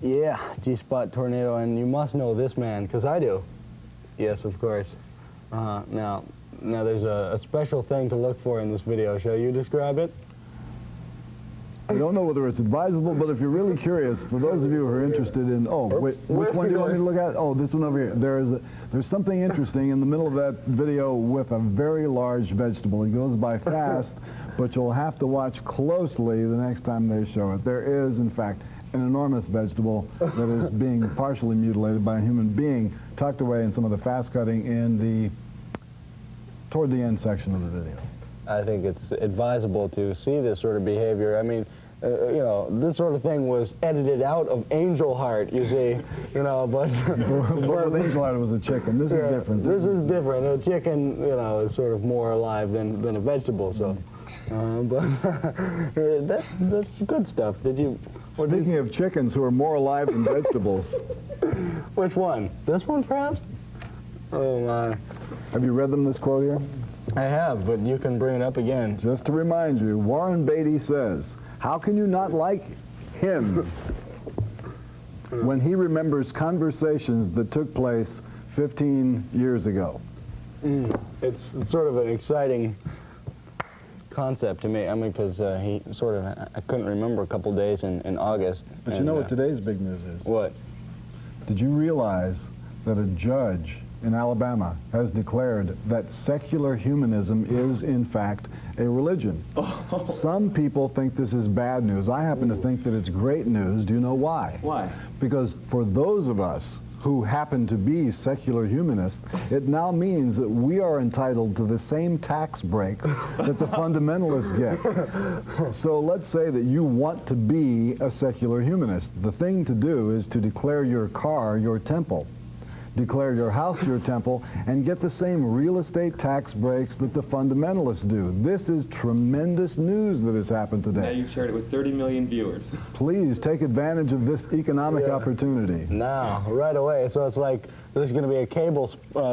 Yeah, G-spot tornado, and you must know this man, because I do. Yes, of course. Now there's a special thing to look for in this video. Shall you describe it? I don't know whether it's advisable, but if you're really curious, for those of you who are interested in, oh, wait, which one do you want me to look at? Oh, this one over here. There's something interesting in the middle of that video with a very large vegetable. It goes by fast, but you'll have to watch closely the next time they show it. There is, in fact, an enormous vegetable that is being partially mutilated by a human being, tucked away in some of the fast cutting toward the end section of the video. I think it's advisable to see this sort of behavior. I mean, you know, this sort of thing was edited out of Angel Heart, you see, you know, but with Angel Heart, it was a chicken. This is different. This is different. A chicken, you know, is sort of more alive than a vegetable, so. But that's good stuff. Did you... Speaking of chickens who are more alive than vegetables. Which one? This one, perhaps? Oh, my. Have you read them, this quote here? I have, but you can bring it up again. Just to remind you, Warren Beatty says, how can you not like him when he remembers conversations that took place 15 years ago? It's sort of an exciting concept to me. I mean, because he sort of, I couldn't remember a couple days in August. But you know what today's big news is? What? Did you realize that a judge in Alabama has declared that secular humanism is, in fact, a religion? Some people think this is bad news. I happen to think that it's great news. Do you know why? Why? Because for those of us who happen to be secular humanists, it now means that we are entitled to the same tax breaks that the fundamentalists get. So let's say that you want to be a secular humanist. The thing to do is to declare your car your temple. Declare your house your temple, and get the same real estate tax breaks that the fundamentalists do. This is tremendous news that has happened today. Now you've shared it with 30 million viewers. Please take advantage of this economic opportunity. Now, right away. So it's like there's going to be a cable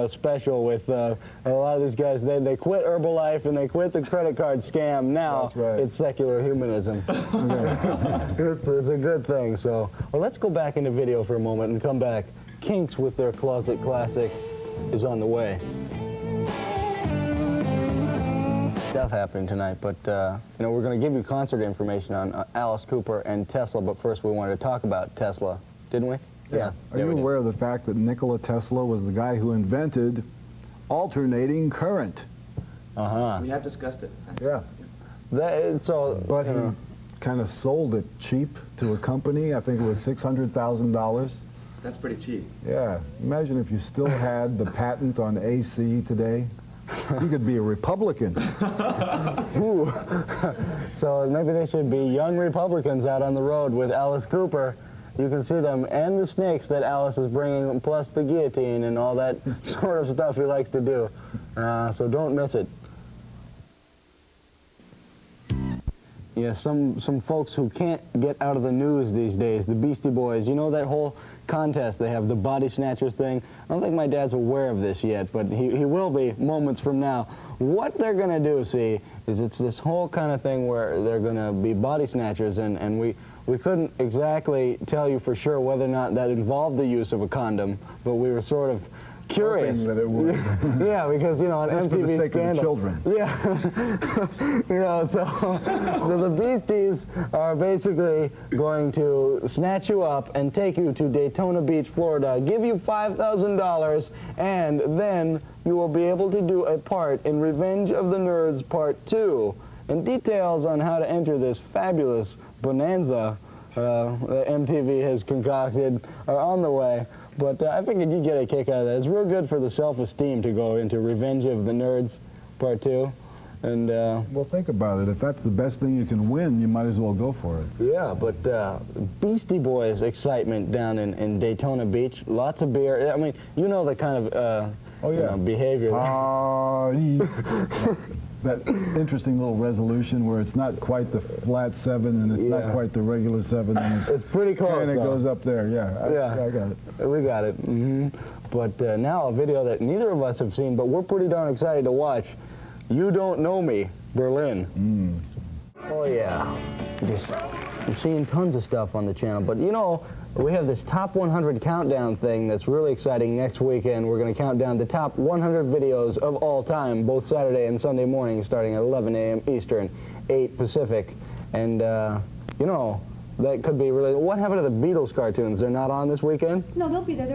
special with a lot of these guys. They quit Herbalife and they quit the credit card scam. Now it's secular humanism. It's a good thing. So, well, let's go back into video for a moment and come back. Kinks with their closet classic is on the way. Stuff happening tonight, but you know, we're going to give you concert information on Alice Cooper and Tesla, but first we wanted to talk about Tesla, didn't we? Yeah. Are you aware of the fact that Nikola Tesla was the guy who invented alternating current? We have discussed it. Yeah. But he kind of sold it cheap to a company. I think it was $600,000. That's pretty cheap. Yeah. Imagine if you still had the patent on AC today. You could be a Republican. So maybe they should be young Republicans out on the road with Alice Cooper. You can see them and the snakes that Alice is bringing, plus the guillotine and all that sort of stuff he likes to do. So don't miss it. Yeah, some folks who can't get out of the news these days, the Beastie Boys, you know that whole contest they have, the body snatchers thing? I don't think my dad's aware of this yet, but he will be moments from now. What they're going to do, see, is it's this whole kind of thing where they're going to be body snatchers, and we couldn't exactly tell you for sure whether or not that involved the use of a condom, but we were sort of curious. Hoping that it would. Yeah, because, you know, on Just MTV for the sake Scandal. of the children. Yeah. You know, so the Beasties are basically going to snatch you up and take you to Daytona Beach, Florida, give you $5,000, and then you will be able to do a part in Revenge of the Nerds Part 2. And details on how to enter this fabulous bonanza that MTV has concocted are on the way. But I figured you'd get a kick out of that. It's real good for the self-esteem to go into Revenge of the Nerds Part 2. And well, think about it. If that's the best thing you can win, you might as well go for it. Yeah, but Beastie Boys excitement down in Daytona Beach. Lots of beer. I mean, you know the kind of you know, behavior. That interesting little resolution where it's not quite the flat 7 and it's not quite the regular 7. And it's pretty close, and it goes up there, I got it. We got it. But now a video that neither of us have seen, but we're pretty darn excited to watch. You Don't Know Me, Berlin. Oh yeah, just you're seeing tons of stuff on the channel. But you know, we have this top 100 countdown thing that's really exciting next weekend. We're going to count down the top 100 videos of all time, both Saturday and Sunday morning, starting at 11 a.m. Eastern, 8 Pacific. And you know, that could be really. What happened to the Beatles cartoons? They're not on this weekend? No, they'll be there.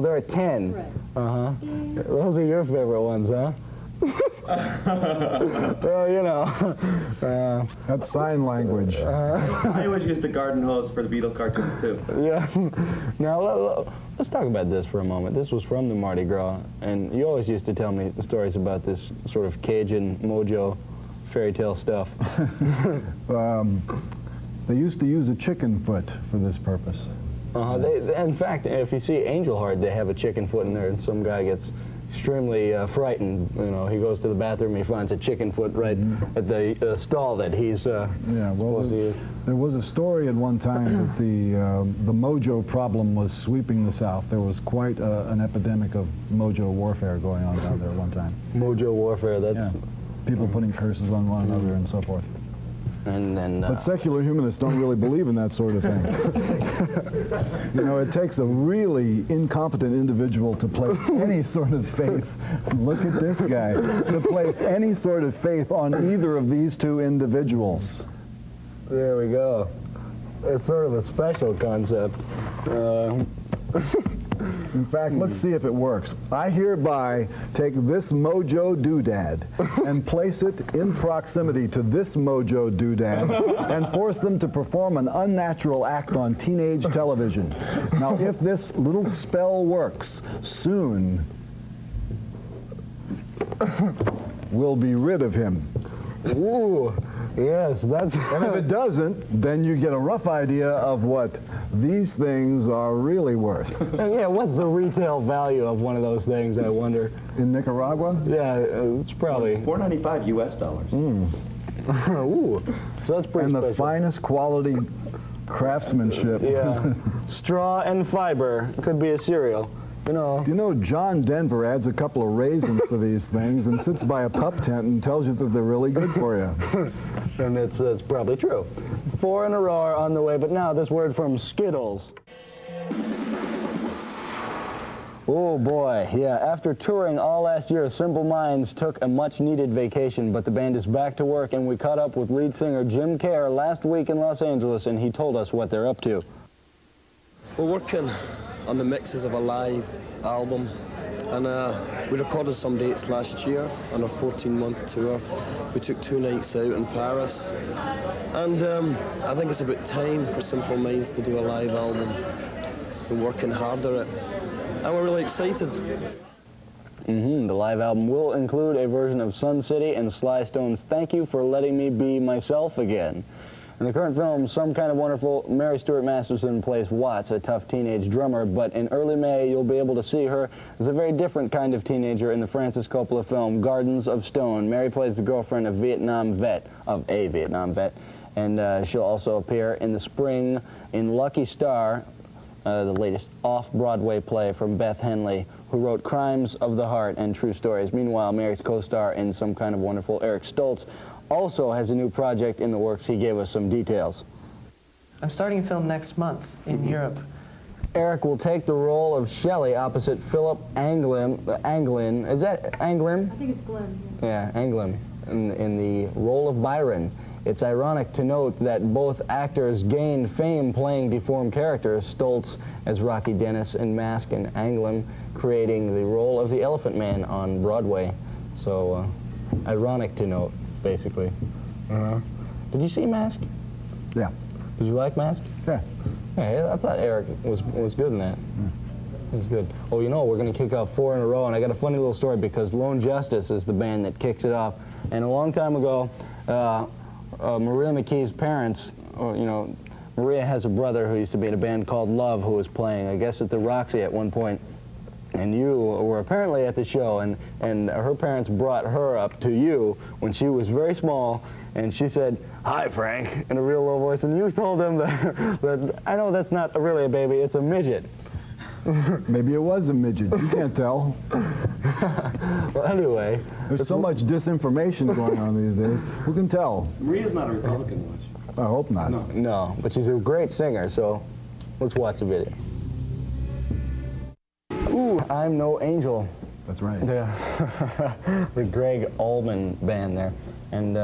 They're at 10. Right. Uh-huh. Yeah. Those are your favorite ones, huh? Well, you know. That's sign language. I always used a garden hose for the Beatles cartoons, too. Yeah. Now, let's talk about this for a moment. This was from the Mardi Gras, and you always used to tell me stories about this sort of Cajun mojo fairy tale stuff. They used to use a chicken foot for this purpose. In fact, if you see Angel Heart, they have a chicken foot in there, and some guy gets extremely frightened. You know, he goes to the bathroom, he finds a chicken foot right at the stall that he's supposed to use. There was a story at one time that the mojo problem was sweeping the South. There was quite an epidemic of mojo warfare going on down there at one time. Mojo Warfare, that's... Yeah. People putting curses on one another and so forth. And then, but secular humanists don't really believe in that sort of thing. You know, it takes a really incompetent individual to place any sort of faith, look at this guy, to place any sort of faith on either of these two individuals. There we go. It's sort of a special concept. In fact, let's see if it works. I hereby take this mojo doodad and place it in proximity to this mojo doodad and force them to perform an unnatural act on teenage television. Now, if this little spell works, soon we'll be rid of him. Ooh, yes, that's... And if it doesn't, then you get a rough idea of what these things are really worth. Yeah, what's the retail value of one of those things, I wonder? In Nicaragua? Yeah, it's probably... $495 US dollars. Ooh, so that's pretty And special. the finest quality craftsmanship. Yeah, straw and fiber could be a cereal. You know, John Denver adds a couple of raisins to these things and sits by a pup tent and tells you that they're really good for you. And that's probably true. 4 in a row are on the way, but now this word from Skittles. Oh boy, yeah, after touring all last year, Simple Minds took a much-needed vacation, but the band is back to work, and we caught up with lead singer Jim Kerr last week in Los Angeles, and he told us what they're up to. We're working on the mixes of a live album, and we recorded some dates last year on a 14-month tour. We took 2 nights out in Paris, and I think it's about time for Simple Minds to do a live album. We're working hard at it, and we're really excited. The live album will include a version of Sun City and Sly Stone's Thank You for Letting Me Be Myself Again. In the current film, Some Kind of Wonderful, Mary Stuart Masterson plays Watts, a tough teenage drummer, but in early May, you'll be able to see her as a very different kind of teenager in the Francis Coppola film Gardens of Stone. Mary plays the girlfriend of a Vietnam vet, and she'll also appear in the spring in Lucky Star, the latest off-Broadway play from Beth Henley, who wrote Crimes of the Heart and True Stories. Meanwhile, Mary's co-star in Some Kind of Wonderful, Eric Stoltz, also has a new project in the works. He gave us some details. I'm starting a film next month in Europe. Eric will take the role of Shelley opposite Philip Anglin. Is that Anglin? I think it's Glenn. Yeah, Anglin, in the role of Byron. It's ironic to note that both actors gained fame playing deformed characters, Stoltz as Rocky Dennis in Mask and Anglin creating the role of the Elephant Man on Broadway. So, ironic to note, basically. Did you see Mask? Yeah. Did you like Mask? Yeah. Yeah, I thought Eric was good in that. It was good. Oh, you know, we're going to kick off 4 in a row, and I got a funny little story because Lone Justice is the band that kicks it off. And a long time ago, Maria McKee's parents, Maria has a brother who used to be in a band called Love who was playing, I guess, at the Roxy at one point. And you were apparently at the show, and her parents brought her up to you when she was very small, and she said, "Hi, Frank," in a real low voice, and you told them that I know that's not really a baby, it's a midget. Maybe it was a midget. You can't tell. Well, anyway. There's so much disinformation going on these days. Who can tell? Maria's not a Republican much. I hope not. No. No, but she's a great singer, so let's watch the video. Ooh, I'm No Angel. That's right. The Greg Allman band there. And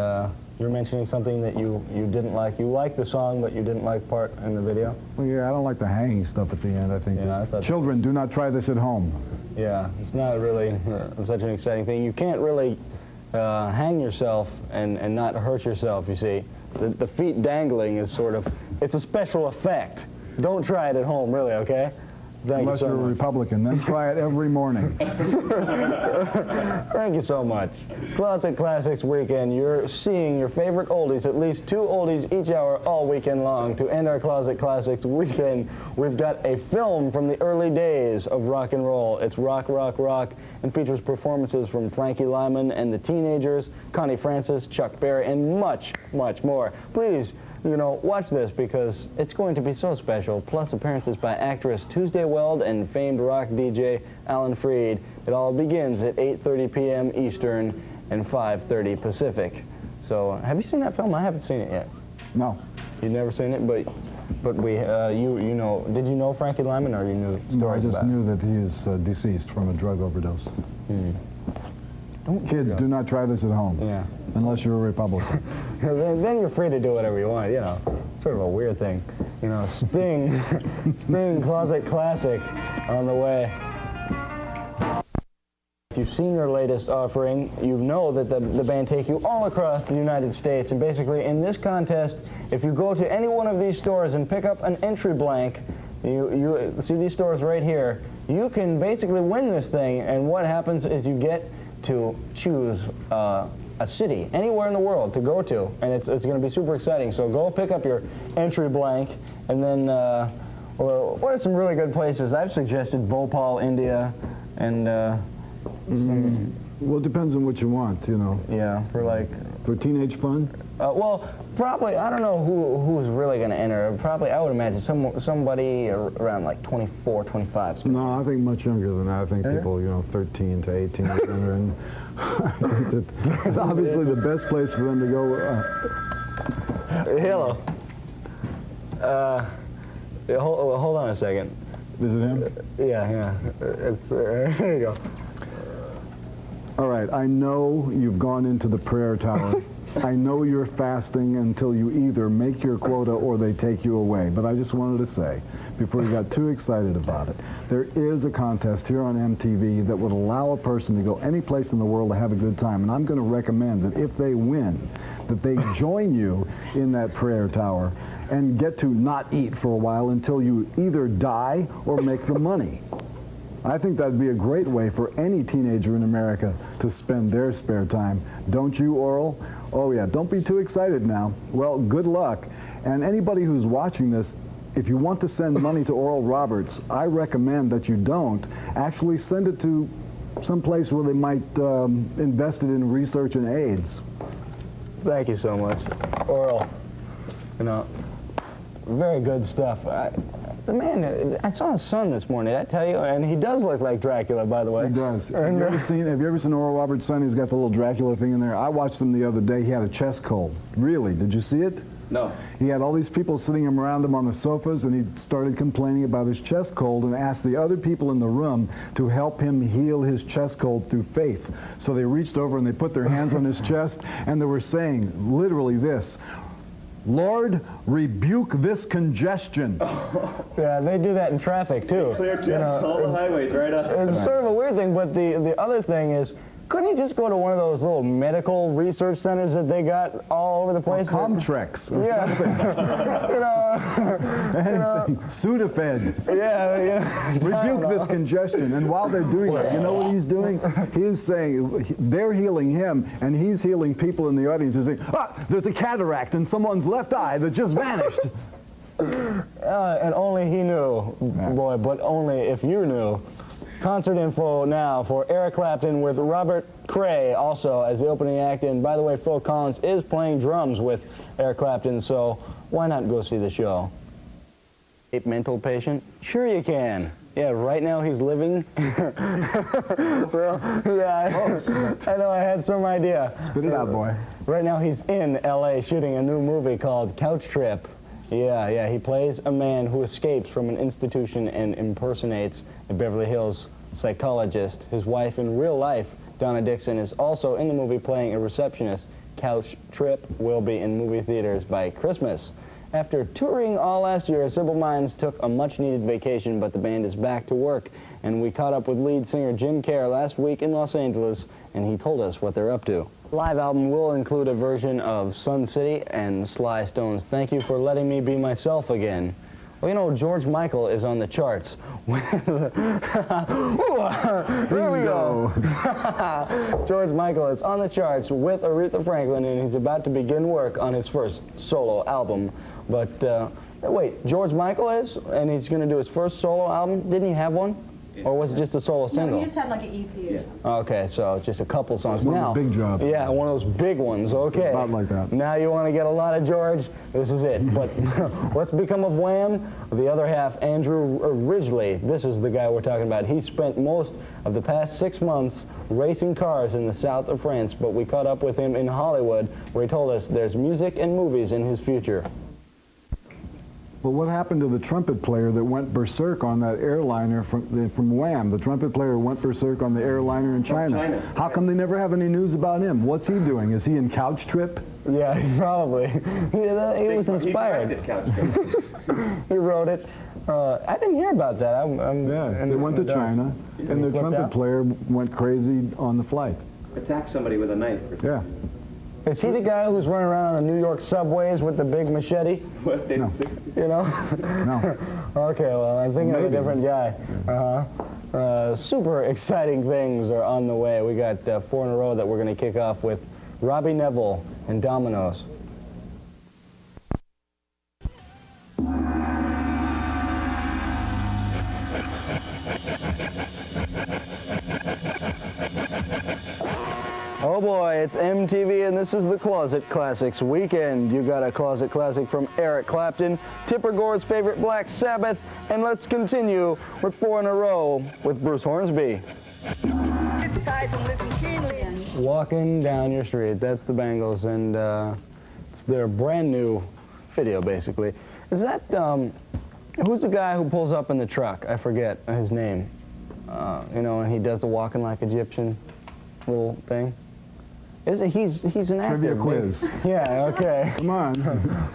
you're mentioning something that you didn't like. You liked the song, but you didn't like part in the video? Well, yeah, I don't like the hanging stuff at the end. I think Yeah, I thought children, do not try this at home. Yeah, it's not really such an exciting thing. You can't really hang yourself and not hurt yourself, you see. The feet dangling is sort of, it's a special effect. Don't try it at home, really, okay? Thank Unless you so you're a much. Republican, then try it every morning. Thank you so much. Closet Classics Weekend, you're seeing your favorite oldies, at least 2 oldies each hour all weekend long. To end our Closet Classics Weekend, we've got a film from the early days of rock and roll. It's Rock, Rock, Rock, and features performances from Frankie Lyman and the Teenagers, Connie Francis, Chuck Berry, and much, much more. Please, watch this because it's going to be so special, plus appearances by actress Tuesday Weld and famed rock DJ Alan Freed. It all begins at 8:30 p.m. Eastern and 5:30 Pacific. So, have you seen that film? I haven't seen it yet. No. You've never seen it, but we, you know, did you know Frankie Lyman, or you knew stories No, I just about knew that he is deceased from a drug overdose. Don't Kids, do not try this at home. Yeah. Unless you're a Republican. Then you're free to do whatever you want, Sort of a weird thing. Sting, Sting Closet Classic on the way. If you've seen their latest offering, you know that the band take you all across the United States. And basically, in this contest, if you go to any one of these stores and pick up an entry blank, you see these stores right here, you can basically win this thing. And what happens is you get to choose a city anywhere in the world to go to, and it's going to be super exciting. So go pick up your entry blank, and then well, what are some really good places? I've suggested Bhopal, India, and Well, it depends on what you want, yeah, For teenage fun? well, probably, I don't know who's really going to enter. Probably, I would imagine somebody around like 24, 25. No, I think much younger than that. I think people, 13 to 18 or younger. And I think that obviously the best place for them to go. Hello. Hold on a second. Is it him? Yeah. It's here you go. All right, I know you've gone into the prayer tower. I know you're fasting until you either make your quota or they take you away. But I just wanted to say, before you got too excited about it, there is a contest here on MTV that would allow a person to go any place in the world to have a good time. And I'm going to recommend that if they win, that they join you in that prayer tower and get to not eat for a while until you either die or make the money. I think that'd be a great way for any teenager in America to spend their spare time. Don't you, Orral? Oh yeah, don't be too excited now. Well, good luck. And anybody who's watching this, if you want to send money to Orral Roberts, I recommend that you don't. Actually send it to some place where they might invest it in research and AIDS. Thank you so much, Orral. Very good stuff. The man, I saw his son this morning, did I tell you? And he does look like Dracula, by the way. He does. Have you ever seen Orral Roberts' son? He's got the little Dracula thing in there. I watched him the other day. He had a chest cold. Really? Did you see it? No. He had all these people sitting around him on the sofas, and he started complaining about his chest cold and asked the other people in the room to help him heal his chest cold through faith. So they reached over and they put their hands on his chest, and they were saying literally this: Lord, rebuke this congestion. Yeah, they do that in traffic, too. Clear all the highways right up. It's sort of a weird thing, but the other thing is, couldn't he just go to one of those little medical research centers that they got all over the place? Comtrex or something. Anything. Sudafed. Yeah. Rebuke this congestion. And while they're doing that, you know what he's doing? He's saying, they're healing him, and he's healing people in the audience who say, there's a cataract in someone's left eye that just vanished. And only he knew, boy, but only if you knew. Concert info now for Eric Clapton with Robert Cray also as the opening act. And by the way, Phil Collins is playing drums with Eric Clapton, so why not go see the show? mental patient? Sure you can. Yeah, right now he's living. Well, yeah, I know I had some idea. Spit it out, boy. Right now he's in LA shooting a new movie called Couch Trip. Yeah, he plays a man who escapes from an institution and impersonates a Beverly Hills psychologist. His wife in real life, Donna Dixon, is also in the movie playing a receptionist. Couch Trip will be in movie theaters by Christmas. After touring all last year, Simple Minds took a much-needed vacation, but the band is back to work. And we caught up with lead singer Jim Kerr last week in Los Angeles, and he told us what they're up to. The live album will include a version of Sun City and Sly Stone's Thank You for Letting Me Be Myself Again. Well, you know, George Michael is on the charts. There we go. George Michael is on the charts with Aretha Franklin, and he's about to begin work on his first solo album. But wait, George Michael is, and he's going to do his first solo album? Didn't he have one? Or was it just a solo single? No, he just had like an EP or something. Okay, so just a couple songs. One of Now, the big jobs. Yeah, one of those big ones. Okay. About like that. Now you want to get a lot of George? This is it. But what's become of Wham? The other half, Andrew Ridgeley. This is the guy we're talking about. He spent most of the past 6 months racing cars in the south of France, but we caught up with him in Hollywood, where he told us there's music and movies in his future. But what happened to the trumpet player that went berserk on that airliner from Wham? The trumpet player went berserk on the airliner in China. How come they never have any news about him? What's he doing? Is he in Couch Trip? Yeah, probably. He was inspired. He directed Couch Trip. He wrote it. I didn't hear about that. Yeah, they went to China, and the trumpet player went crazy on the flight. Attacked somebody with a knife or something. Yeah. Is he the guy who's running around on the New York subways with the big machete? West End No. 60. You know? No. Okay, well, I'm thinking of a Maybe. different guy. Super exciting things are on the way. We got 4 in a row that we're going to kick off with Robbie Neville and Dominoes. Oh boy, it's MTV and this is the Closet Classics weekend. You got a Closet Classic from Eric Clapton, Tipper Gore's favorite Black Sabbath, and let's continue with 4 in a row with Bruce Hornsby. Walking Down Your Street, that's the Bangles, and it's their brand new video basically. Is that, who's the guy who pulls up in the truck? I forget his name. You know, and he does the walking like Egyptian little thing. Is it? He's an actor. Trivia quiz. Yeah. Okay. Come on.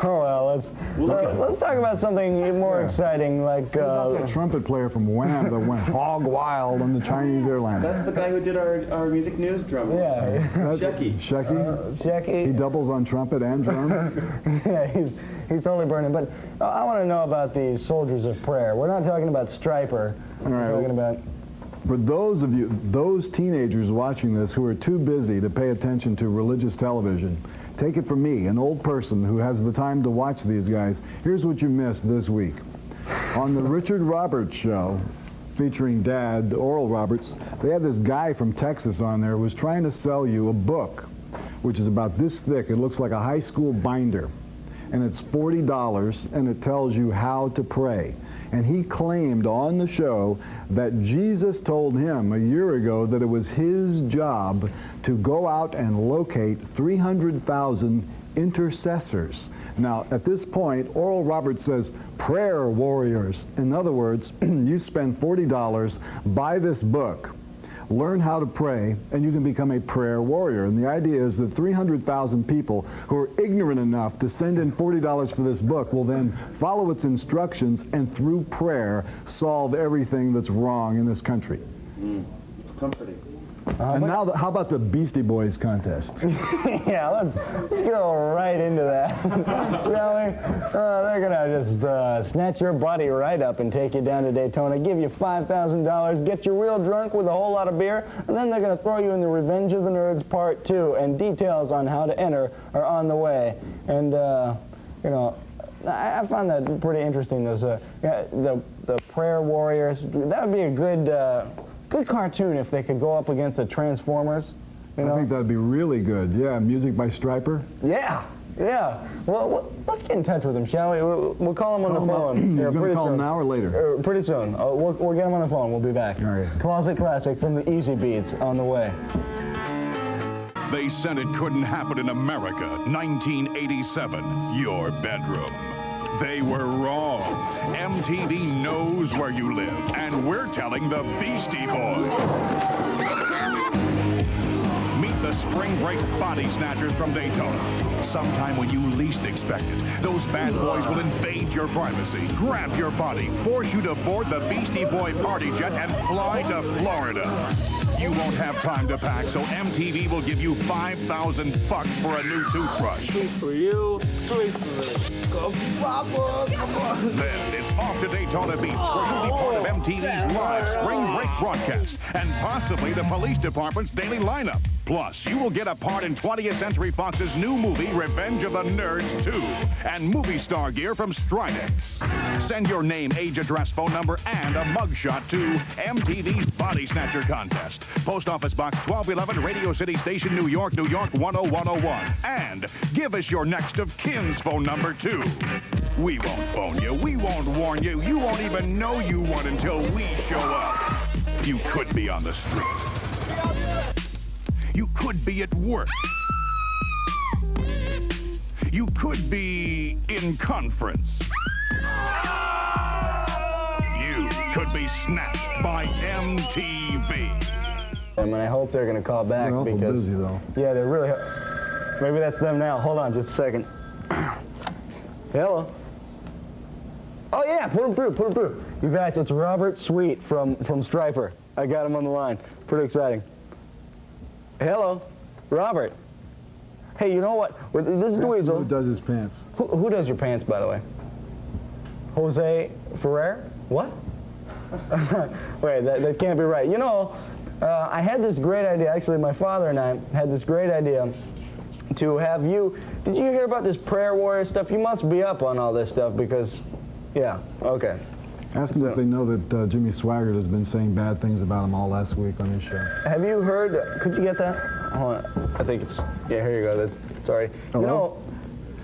Oh well. Let's talk about something more exciting, like. The trumpet player from Wham that went hog wild on the Chinese airliner. That's the guy who did our music news drum. Yeah. Shecky. Shecky. He doubles on trumpet and drums. Yeah, he's totally burning. But I want to know about these soldiers of prayer. We're not talking about Stryperr. All right. We're talking about. For those of you, those teenagers watching this who are too busy to pay attention to religious television, take it from me, an old person who has the time to watch these guys. Here's what you missed this week. On the Richard Roberts show, featuring Dad, Orral Roberts, they had this guy from Texas on there who was trying to sell you a book, which is about this thick. It looks like a high school binder. And it's $40, and it tells you how to pray. And he claimed on the show that Jesus told him a year ago that it was his job to go out and locate 300,000 intercessors. Now, at this point, Orral Roberts says, prayer warriors. In other words, you spend $40, buy this book, learn how to pray, and you can become a prayer warrior. And the idea is that 300,000 people who are ignorant enough to send in $40 for this book will then follow its instructions and through prayer solve everything that's wrong in this country. Comforting. And now, how about the Beastie Boys contest? Yeah, let's go right into that, shall we? They're gonna just snatch your body right up and take you down to Daytona, give you $5,000, get you real drunk with a whole lot of beer, and then they're gonna throw you in the Revenge of the Nerds Part 2, and details on how to enter are on the way. And you know, I found that pretty interesting. Those the prayer warriors. That would be a good cartoon if they could go up against the Transformers. You know? I think that'd be really good. Yeah, music by Stryperr. Yeah, Yeah. Well, let's get in touch with him, shall we? We'll call him on the phone. You're going to call him now or later? Pretty soon. We'll get him on the phone. We'll be back. All right. Closet Classic from the Easy Beats on the way. They said it couldn't happen in America. 1987, your bedroom. They were wrong. MTV knows where you live, and we're telling the Beastie Boys. Meet the spring break body snatchers from Daytona. Sometime when you least expect it, those bad boys will invade your privacy, grab your body, force you to board the Beastie Boy party jet and fly to Florida. You won't have time to pack, so MTV will give you $5,000 for a new toothbrush. Three for you, three for me. Go, Papa, come on. Then it's off to Daytona Beach, where you'll be part of MTV's live spring break broadcast and possibly the police department's daily lineup. Plus, you will get a part in 20th Century Fox's new movie, Revenge of the Nerds 2, and movie star gear from Stridex. Send your name, age, address, phone number, and a mugshot to MTV's Body Snatcher Contest. Post Office Box 1211, Radio City Station, New York, New York 10101. And give us your next of kin's phone number, too. We won't phone you. We won't warn you. You won't even know you won until we show up. You could be on the street. You could be at work. You could be in conference. You could be snatched by MTV. And I hope they're going to call back They're awful because... busy, though. Yeah, they're really... Maybe that's them now. Hold on just a second. Hello? Oh, yeah, put him through. You guys, it's Robert Sweet from Stryperr. I got him on the line. Pretty exciting. Hello, Robert. Hey, you know what? This is Dweezil. Who does his pants? Who does your pants, by the way? Jose Ferrer? What? Wait, that can't be right. You know, I had this great idea. Actually, my father and I had this great idea to have you... Did you hear about this prayer warrior stuff? You must be up on all this stuff because... Yeah, okay. Ask them if they know that Jimmy Swaggert has been saying bad things about him all last week on his show. Have you heard... Could you get that? Hold on. I think it's... Yeah, here you go. Sorry. Hello? You know,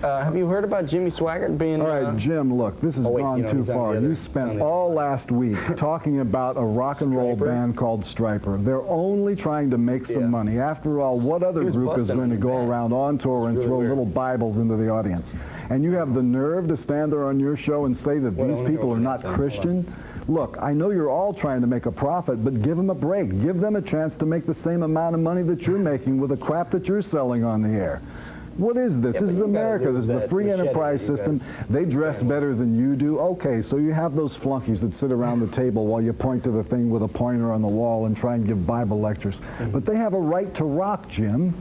have you heard about Jimmy Swaggert being... All right, Jim, look, this has gone too far. You spent all last week talking about a rock and roll band called Stryperr. They're only trying to make some money. After all, what other group is going to go around on tour and throw little Bibles into the audience? And you have the nerve to stand there on your show and say that these people are not Christian? Look, I know you're all trying to make a profit, but give them a break. Give them a chance to make the same amount of money that you're making with the crap that you're selling on the air. What is this? This is America. This is the free enterprise system. They dress better than you do. Okay, so you have those flunkies that sit around the table while you point to the thing with a pointer on the wall and try and give Bible lectures. But they have a right to rock, Jim.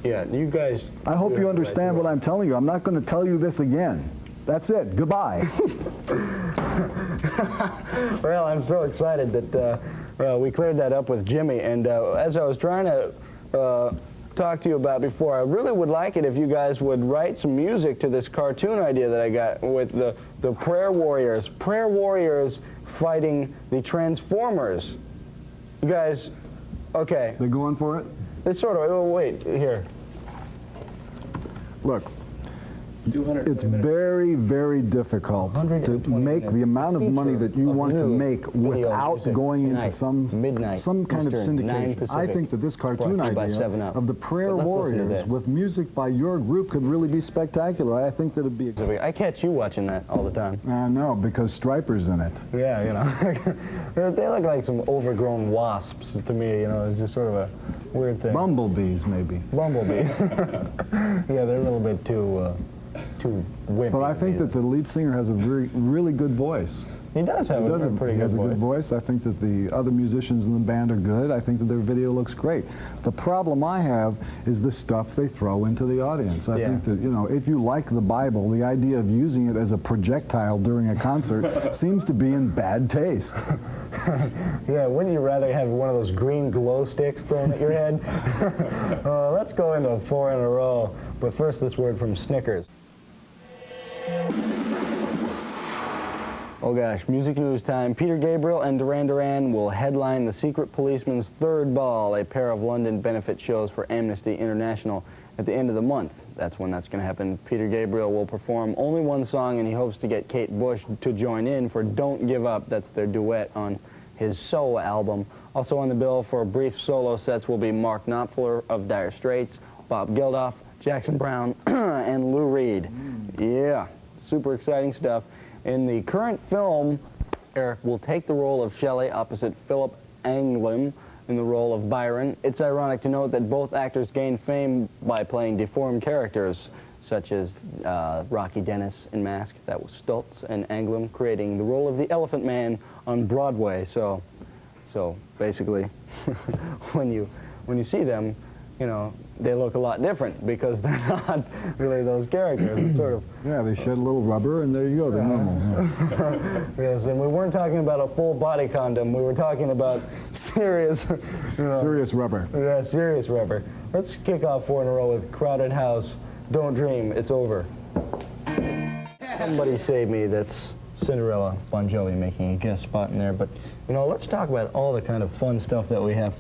Yeah, you guys... I hope you understand what I'm telling you. I'm not going to tell you this again. That's it. Goodbye. Well, I'm so excited that we cleared that up with Jimmie. And as I was trying to talk to you about before, I really would like it if you guys would write some music to this cartoon idea that I got with the prayer warriors. Prayer warriors fighting the Transformers. You guys, okay. They going for it? It's sort of, oh, wait, here. Look. It's very, very difficult to make the amount of money that you want to make without going into some kind of syndication. I think that this cartoon idea of the prayer warriors with music by your group could really be spectacular. I think that it'd be... I catch you watching that all the time. I know, because Stryper's in it. Yeah, you know. They look like some overgrown wasps to me, you know. It's just sort of a weird thing. Bumblebees, maybe. Bumblebees. Yeah, they're a little bit too wimpy. But I think that the lead singer has a really good voice. He does have a pretty good voice. I think that the other musicians in the band are good. I think that their video looks great. The problem I have is the stuff they throw into the audience. I think that, you know, if you like the Bible, the idea of using it as a projectile during a concert seems to be in bad taste. Yeah, wouldn't you rather have one of those green glow sticks thrown at your head? Let's go into 4 in a row. But first, this word from Snickers. Oh gosh, music news time. Peter Gabriel and Duran Duran will headline The Secret Policeman's Third Ball, a pair of London benefit shows for Amnesty International at the end of the month. that's when that's going to happen. Peter Gabriel will perform only one song, and he hopes to get Kate Bush to join in for Don't Give Up. That's their duet on his solo album. Also on the bill for brief solo sets will be Mark Knopfler of Dire Straits, Bob Geldof, Jackson Browne, and Lou Reed. Yeah, super exciting stuff. In the current film, Eric will take the role of Shelley opposite Philip Anglin in the role of Byron. It's ironic to note that both actors gained fame by playing deformed characters, such as Rocky Dennis in Mask, that was Stultz, and Anglin creating the role of the Elephant Man on Broadway. So basically, when you see them, you know, they look a lot different because they're not really those characters. It's sort of... Yeah, they shed a little rubber, and there you go, they're normal. Yes, and we weren't talking about a full body condom. We were talking about serious... Serious rubber. Yeah, serious rubber. Let's kick off 4 in a row with Crowded House. Don't dream, it's over. Somebody save me, that's Cinderella Bon Jovi making a guest spot in there. But, you know, let's talk about all the kind of fun stuff that we have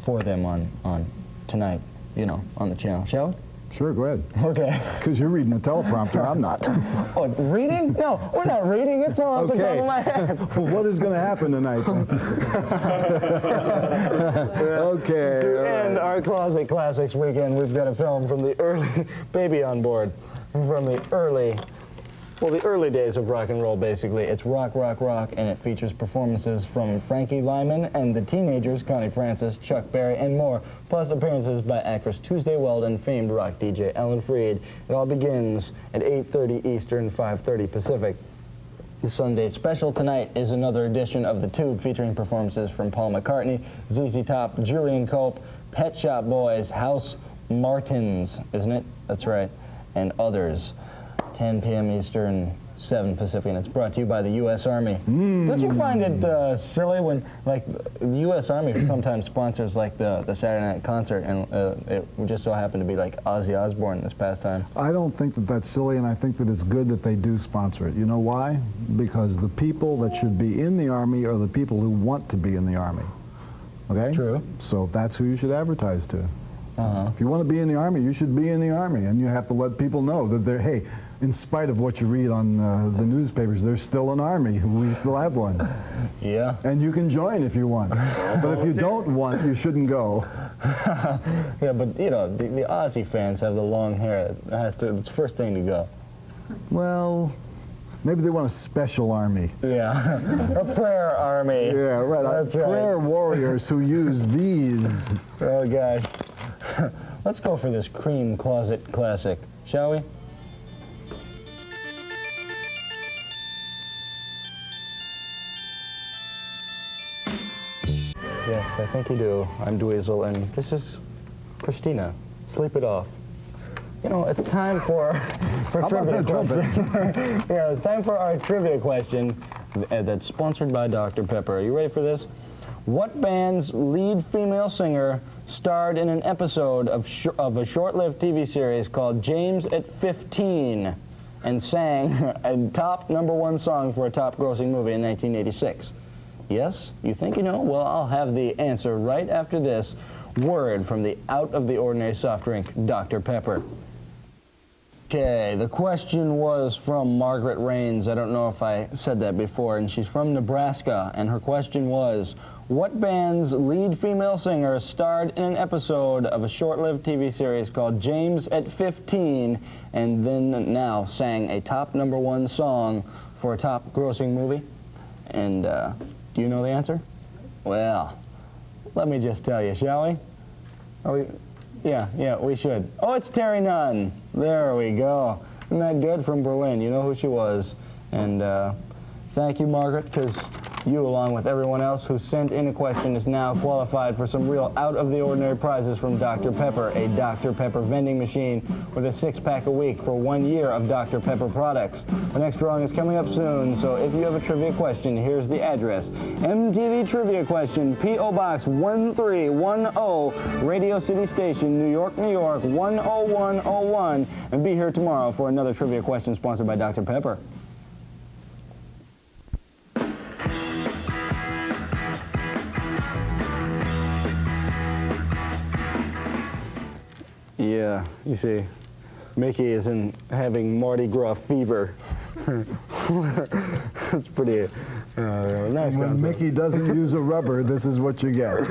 for them on tonight, you know, on the channel, shall we? Sure, go ahead. Okay. Because you're reading a teleprompter, I'm not. Oh, reading? No, we're not reading. It's all off the top of my head. What is going to happen tonight, then? Okay. To end our Closet Classics weekend, we've got a film from the early... Baby on Board. From the early... Well, the early days of rock and roll, basically. It's rock, rock, rock, and it features performances from Frankie Lyman and the Teenagers, Connie Francis, Chuck Berry, and more, plus appearances by actress Tuesday Weld and famed rock DJ Ellen Freed. It all begins at 8:30 Eastern, 5:30 Pacific. The Sunday special tonight is another edition of The Tube, featuring performances from Paul McCartney, ZZ Top, Julian Cope, Pet Shop Boys, House Martins, isn't it? That's right, and others. 10 p.m. Eastern, 7 Pacific, and it's brought to you by the U.S. Army. Don't you find it silly when, like, the U.S. Army sometimes sponsors, like, the Saturday night concert, and it just so happened to be, like, Ozzy Osbourne this past time? I don't think that that's silly, and I think that it's good that they do sponsor it. You know why? Because the people that should be in the Army are the people who want to be in the Army. Okay? True. So that's who you should advertise to. If you want to be in the Army, you should be in the Army, and you have to let people know that they're, hey, in spite of what you read on the newspapers, there's still an Army. We still have one. Yeah. And you can join if you want. But if you don't want, you shouldn't go. Yeah, but, you know, the Ozzy fans have the long hair. It's the first thing to go. Well, maybe they want a special army. Yeah. A prayer army. Yeah, right. That's prayer right. warriors who use these. Oh, gosh. Let's go for this Cream Closet Classic, shall we? Yes, I think you do. I'm Dweezil, and this is Christina. Sleep it off. You know, it's time for trivia question. Yeah, it's time for our trivia question that's sponsored by Dr. Pepper. Are you ready for this? What band's lead female singer starred in an episode of a short-lived TV series called James at 15 and sang a top #1 song for a top-grossing movie in 1986? Yes? You think you know? Well, I'll have the answer right after this word from the out-of-the-ordinary soft drink, Dr. Pepper. Okay, the question was from Margaret Rains. I don't know if I said that before, and she's from Nebraska, and her question was, what band's lead female singer starred in an episode of a short-lived TV series called James at 15 and then now sang a top #1 song for a top-grossing movie? And do you know the answer? Well, let me just tell you, shall we? Are we? Yeah, we should. Oh, it's Terry Nunn. There we go. Isn't that good? From Berlin. You know who she was. And thank you, Margaret, because you, along with everyone else who sent in a question, is now qualified for some real out-of-the-ordinary prizes from Dr. Pepper, a Dr. Pepper vending machine with a 6-pack a week for 1 year of Dr. Pepper products. The next drawing is coming up soon, so if you have a trivia question, here's the address. MTV Trivia Question, P.O. Box 1310, Radio City Station, New York, New York, 10101, and be here tomorrow for another trivia question sponsored by Dr. Pepper. Yeah, you see, Mickey is having Mardi Gras fever. It's pretty nice When concept. Mickey doesn't use a rubber, this is what you get.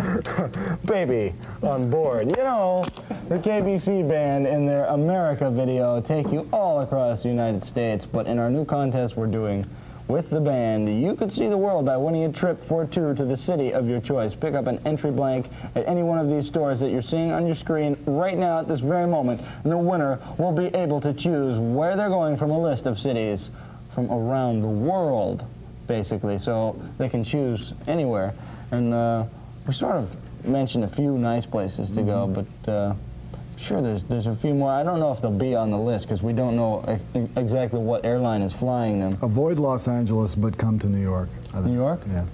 Baby on board. You know, the KBC band in their America video take you all across the United States, but in our new contest we're doing with the band, you could see the world by winning a trip for two to the city of your choice. Pick up an entry blank at any one of these stores that you're seeing on your screen right now at this very moment, and the winner will be able to choose where they're going from a list of cities from around the world, basically, so they can choose anywhere. And we sort of mentioned a few nice places to go, but sure, there's a few more. I don't know if they'll be on the list because we don't know exactly what airline is flying them. Avoid Los Angeles, but come to New York. I think. New York? Yeah.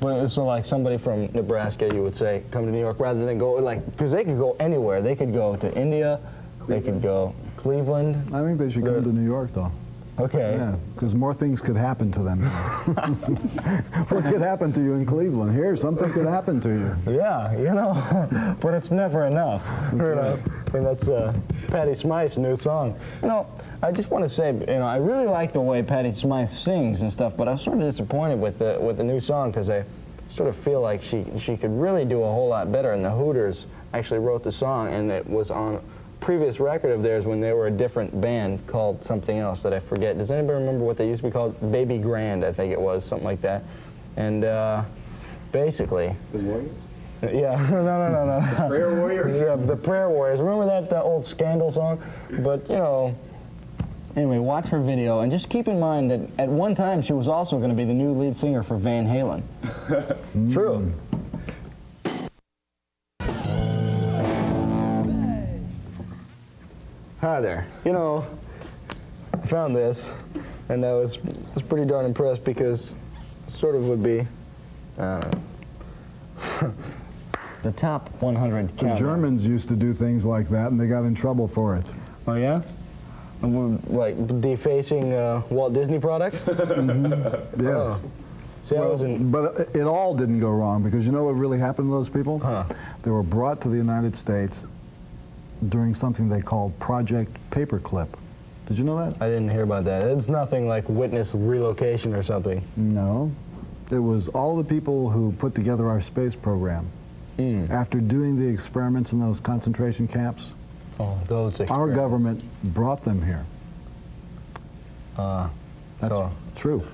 But so like somebody from Nebraska, you would say, come to New York rather than go, like, because they could go anywhere. They could go to India, they could go Cleveland. I think they should come to New York, though. Okay. Yeah, because more things could happen to them. What could happen to you in Cleveland? Here, something could happen to you. Yeah, you know, but it's never enough. You know, and that's Patty Smyth's new song. You know, I just want to say, you know, I really like the way Patty Smyth sings and stuff, but I was sort of disappointed with the new song because I sort of feel like she could really do a whole lot better. And the Hooters actually wrote the song, and it was on previous record of theirs when they were a different band called something else that I forget. Does anybody remember what they used to be called? Baby Grand, I think it was, something like that. And basically... The Warriors? Yeah, no. The Prayer Warriors? Yeah, the Prayer Warriors. Remember that old Scandal song? But, you know, anyway, watch her video, and just keep in mind that at one time she was also going to be the new lead singer for Van Halen. True. Hi there. You know, I found this, and I was pretty darn impressed because it sort of would be the top 100 The countdown. Germans used to do things like that, and they got in trouble for it. Oh, yeah? Like defacing Walt Disney products? Yes. Oh. See, I was in... But it all didn't go wrong, because you know what really happened to those people? Huh. They were brought to the United States during something they called Project Paperclip. Did you know that? I didn't hear about that. It's nothing like witness relocation or something. No. It was all the people who put together our space program. After doing the experiments in those concentration camps, Oh, those experiments. our government brought them here. That's so true.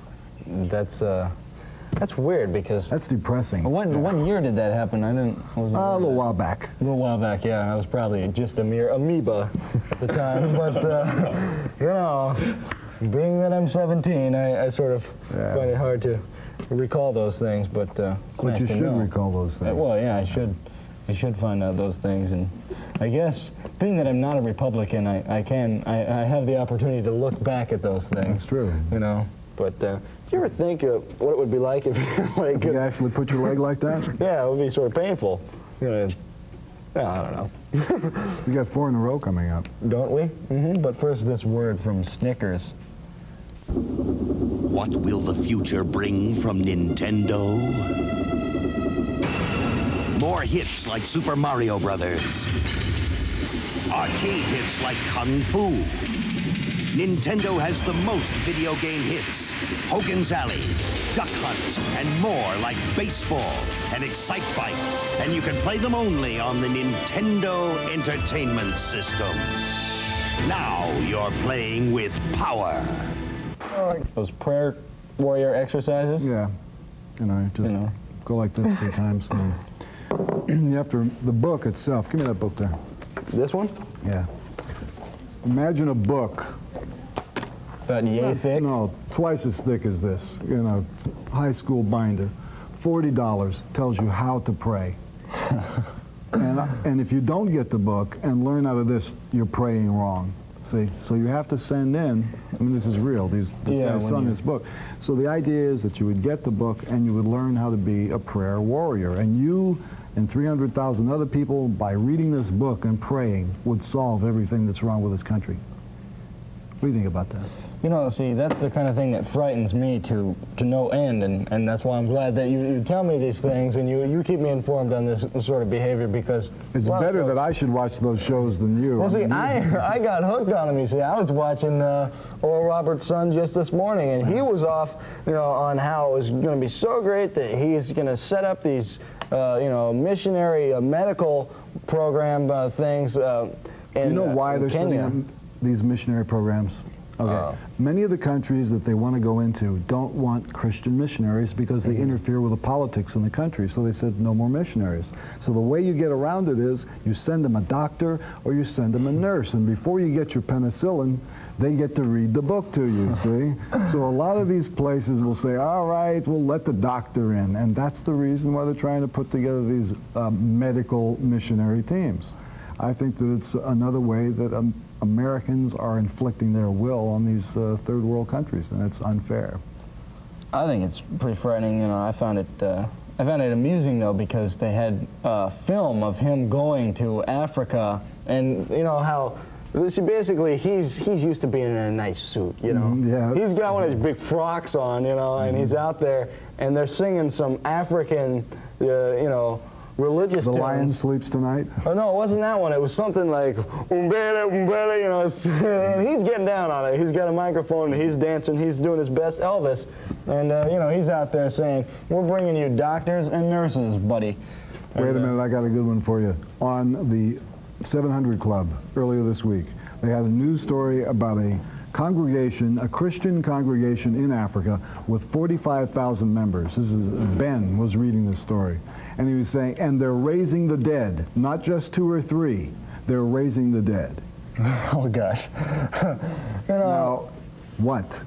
that's weird because... That's depressing. What year did that happen? I wasn't A little while back. A little while back, yeah. I was probably just a mere amoeba at the time. But, you know, being that I'm 17, I sort of find it hard to recall those things. But it's But nice you to should know. recall those things. Well, yeah, I should find out those things. And I guess, being that I'm not a Republican, I have the opportunity to look back at those things. That's true. You know, but... do you ever think what it would be like if like, You actually put your leg like that? yeah, it would be sort of painful. You know, I don't know. We got 4 in a row coming up. Don't we? But first, this word from Snickers. What will the future bring from Nintendo? More hits like Super Mario Brothers. Arcade hits like Kung Fu. Nintendo has the most video game hits. Hogan's Alley, Duck Hunt, and more like baseball and Excite Bike. And you can play them only on the Nintendo Entertainment System. Now you're playing with power. Those prayer warrior exercises. Yeah. You know, just go like this 3 times. And then you have to, the book itself, give me that book there. This one? Yeah. Imagine a book. About yay thick? No, twice as thick as this, in a high school binder. $40 tells you how to pray. and if you don't get the book and learn out of this, you're praying wrong. See, so you have to send in, I mean, this is real, this guy's sung this book. So the idea is that you would get the book and you would learn how to be a prayer warrior. And you and 300,000 other people, by reading this book and praying, would solve everything that's wrong with this country. What do you think about that? You know, see, that's the kind of thing that frightens me to no end, and that's why I'm glad that you tell me these things and you keep me informed on this sort of behavior, because It's better that I should watch those shows than you. Well, see, I got hooked on him. You see, I was watching Orral Roberts' son just this morning, and he was off, you know, on how it was going to be so great that he's going to set up these, you know, missionary medical program things. Do you know why they're setting up these missionary programs? Okay. Many of the countries that they want to go into don't want Christian missionaries because they interfere with the politics in the country. So they said no more missionaries. So the way you get around it is you send them a doctor or you send them a nurse. And before you get your penicillin, they get to read the book to you, see? So a lot of these places will say, all right, we'll let the doctor in. And that's the reason why they're trying to put together these medical missionary teams. I think that it's another way that Americans are inflicting their will on these third world countries, and it's unfair. I think it's pretty frightening. You know, I found it amusing though, because they had a film of him going to Africa, and you know how. See, basically, he's used to being in a nice suit, you know. Yeah, he's got one of his big frocks on, you know, and he's out there, and they're singing some African, you know, religious The tunes. Lion Sleeps Tonight? Oh, no, it wasn't that one. It was something like, umbele, umbele, you know, and he's getting down on it. He's got a microphone, and he's dancing. He's doing his best Elvis. And, you know, he's out there saying, we're bringing you doctors and nurses, buddy. Wait a minute, I got a good one for you. On the 700 Club earlier this week, they had a news story about a congregation, a Christian congregation in Africa with 45,000 members. This is Ben was reading this story, and he was saying, and they're raising the dead, not just 2 or 3. They're raising the dead. Oh, gosh. You know, Now, what?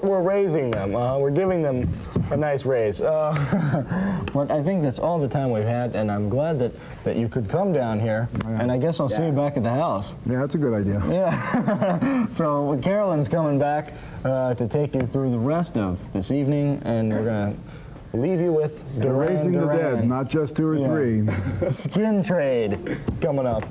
we're raising them. We're giving them a nice raise. But I think that's all the time we've had, and I'm glad that you could come down here. And I guess I'll see you back at the house. Yeah, that's a good idea. Yeah. So Carolyn's coming back to take you through the rest of this evening, and we're going to leave you with They're raising the dead, not just 2 or 3. Skin trade coming up.